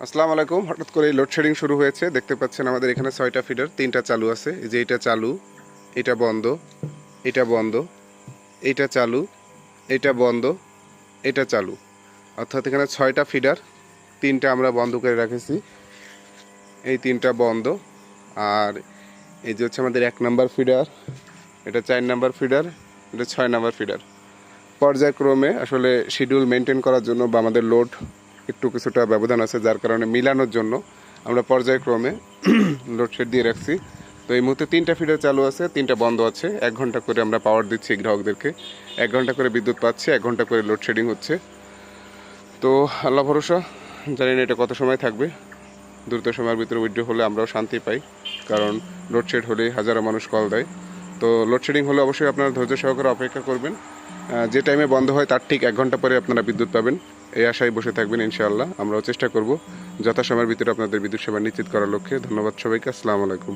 আসসালামু আলাইকুম। হঠাৎ করে লোডশেডিং শুরু হয়েছে। দেখতে পাচ্ছেন আমাদের এখানে 6টা ফিডার, 3টা চালু আছে। এই যে এটা চালু, এটা বন্ধ, এটা বন্ধ, এটা চালু, এটা বন্ধ, এটা চালু। অর্থাৎ এখানে 6টা ফিডার, 3টা আমরা বন্ধ করে রেখেছি। এই 3টা বন্ধ। আর এই যে হচ্ছে আমাদের 1 নাম্বার ফিডার, এটা 4 নাম্বার ফিডার, এটা 6 নাম্বার ফিডার। পর্যায়ক্রমে আসলে শিডিউল মেনটেন করার জন্য বা আমাদের লোড একটু কিছুটা ব্যবধান আছে, যার কারণে মিলানোর জন্য আমরা পর্যায়ক্রমে লোডশেড দিয়ে রাখছি। তো এই মুহূর্তে 3টা ফিডার চালু আছে, 3টা বন্ধ আছে। 1 ঘন্টা করে আমরা পাওয়ার দিচ্ছি গ্রাহকদেরকে, 1 ঘন্টা করে বিদ্যুৎ পাচ্ছে, 1 ঘন্টা করে লোডশেডিং হচ্ছে। তো আল্লাহ ভরসা, জানি না এটা কত সময় থাকবে। দ্রুত সময়ের ভিতরে উইথড্র হলে আমরাও শান্তি পাই, কারণ লোডশেড হলেই হাজারো মানুষ কল দেয়। তো লোডশেডিং হলে অবশ্যই আপনারা ধৈর্য সহকারে অপেক্ষা করবেন। যে টাইমে বন্ধ হয় তার ঠিক 1 ঘন্টা পরে আপনারা বিদ্যুৎ পাবেন, এই আশায় বসে থাকবেন। ইনশাআল্লাহ আমরাও চেষ্টা করব যথাসময়ের ভিতরে আপনাদের বিদ্যুৎ সেবা নিশ্চিত করার লক্ষ্যে। ধন্যবাদ সবাইকে। আসসালামু আলাইকুম।